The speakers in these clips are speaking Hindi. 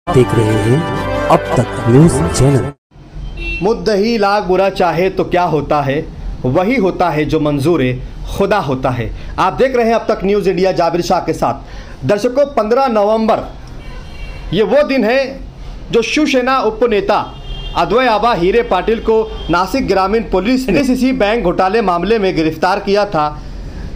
देख रहे हैं अब तक न्यूज चैनल। मुद्दही लाख बुरा चाहे तो क्या होता है, वही होता है जो मंजूर खुदा होता है। आप देख रहे हैं अब तक न्यूज़ इंडिया, जाबिर शाह के साथ। दर्शकों, 15 नवंबर ये वो दिन है जो शिवसेना उपनेता अद्वैय आबा हीरे पाटिल को नासिक ग्रामीण पुलिस ने इसी बैंक घोटाले मामले में गिरफ्तार किया था,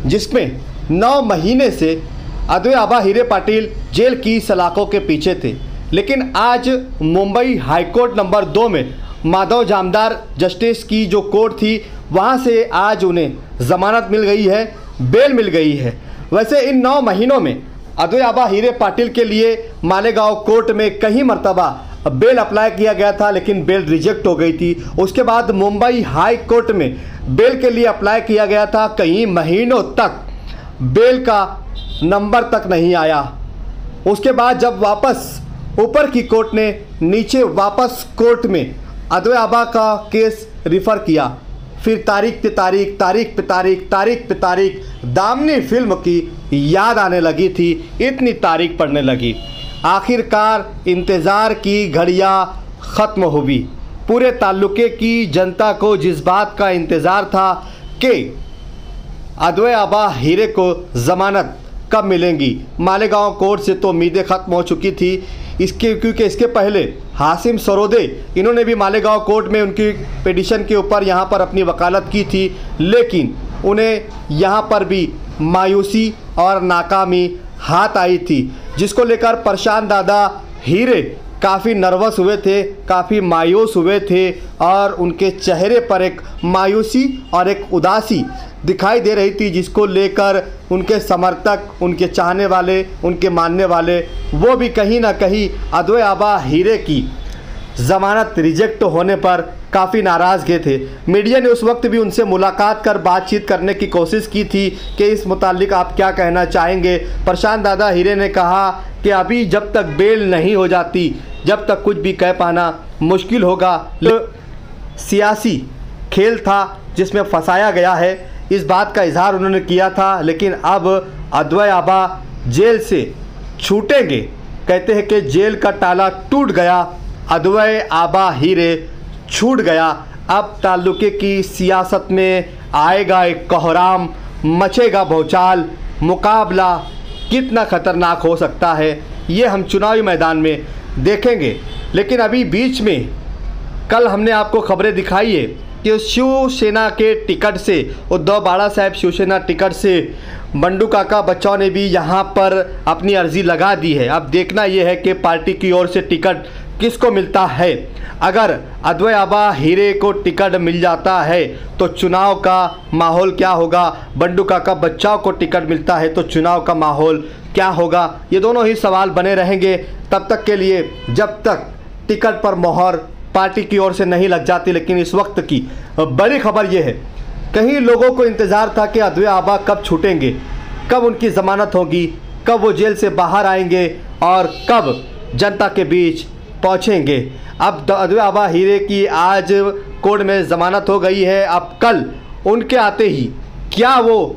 जिसमें 9 महीने से अद्वैय आबा हीरे पाटिल जेल की सलाखों के पीछे थे। लेकिन आज मुंबई हाईकोर्ट नंबर 2 में माधव जामदार जस्टिस की जो कोर्ट थी, वहां से आज उन्हें ज़मानत मिल गई है, बेल मिल गई है। वैसे इन 9 महीनों में अद्वैय आबा हीरे पाटिल के लिए मालेगांव कोर्ट में कई मरतबा बेल अप्लाई किया गया था, लेकिन बेल रिजेक्ट हो गई थी। उसके बाद मुंबई हाई कोर्ट में बेल के लिए अप्लाई किया गया था, कई महीनों तक बेल का नंबर तक नहीं आया। उसके बाद जब वापस ऊपर की कोर्ट ने नीचे वापस कोर्ट में अद्वैय आबा का केस रिफ़र किया, फिर तारीख पे तारीख दामनी फिल्म की याद आने लगी थी, इतनी तारीख पड़ने लगी। आखिरकार इंतज़ार की घड़ियां ख़त्म हुई। पूरे ताल्लुके की जनता को जिस बात का इंतज़ार था कि अद्वैय आबा हीरे को ज़मानत कब मिलेंगी, मालेगांव कोर्ट से तो उम्मीदें ख़त्म हो चुकी थी। क्योंकि इसके पहले हासिम सरोदे, इन्होंने भी मालेगांव कोर्ट में उनकी पिटीशन के ऊपर यहाँ पर अपनी वकालत की थी, लेकिन उन्हें यहाँ पर भी मायूसी और नाकामी हाथ आई थी, जिसको लेकर परेशान दादा हीरे काफ़ी नर्वस हुए थे, काफ़ी मायूस हुए थे और उनके चेहरे पर एक मायूसी और एक उदासी दिखाई दे रही थी, जिसको लेकर उनके समर्थक, उनके चाहने वाले, उनके मानने वाले, वो भी कहीं ना कहीं अद्वैय आबा हीरे की ज़मानत रिजेक्ट होने पर काफ़ी नाराज़ गए थे। मीडिया ने उस वक्त भी उनसे मुलाकात कर बातचीत करने की कोशिश की थी कि इस मुतालिक आप क्या कहना चाहेंगे। परेशान दादा हीरे ने कहा कि अभी जब तक बेल नहीं हो जाती, जब तक कुछ भी कह पाना मुश्किल होगा। सियासी खेल था जिसमें फंसाया गया है, इस बात का इजहार उन्होंने किया था। लेकिन अब अद्वैय आबा जेल से छूटेंगे, कहते हैं कि जेल का ताला टूट गया, अद्वैय आबा हीरे छूट गया। अब ताल्लुके की सियासत में आएगा एक कोहराम, मचेगा भौचाल। मुकाबला कितना ख़तरनाक हो सकता है ये हम चुनावी मैदान में देखेंगे। लेकिन अभी बीच में कल हमने आपको खबरें दिखाई है कि शिवसेना के टिकट से, उद्धव बाला साहब शिवसेना टिकट से बंडू काका बच्चों ने भी यहाँ पर अपनी अर्जी लगा दी है। अब देखना यह है कि पार्टी की ओर से टिकट किसको मिलता है। अगर अद्वैय आबा हीरे को टिकट मिल जाता है तो चुनाव का माहौल क्या होगा, बंडू काका बच्चों को टिकट मिलता है तो चुनाव का माहौल क्या होगा, ये दोनों ही सवाल बने रहेंगे तब तक के लिए, जब तक टिकट पर मोहर पार्टी की ओर से नहीं लग जाती। लेकिन इस वक्त की बड़ी खबर यह है, कई लोगों को इंतज़ार था कि अद्वैय आबा कब छूटेंगे, कब उनकी ज़मानत होगी, कब वो जेल से बाहर आएंगे और कब जनता के बीच पहुंचेंगे। अब अद्वैय आबा हीरे की आज कोर्ट में ज़मानत हो गई है। अब कल उनके आते ही क्या वो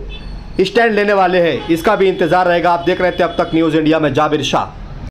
स्टैंड लेने वाले हैं, इसका भी इंतज़ार रहेगा। आप देख रहे थे अब तक न्यूज़ इंडिया में जाबिर शाह।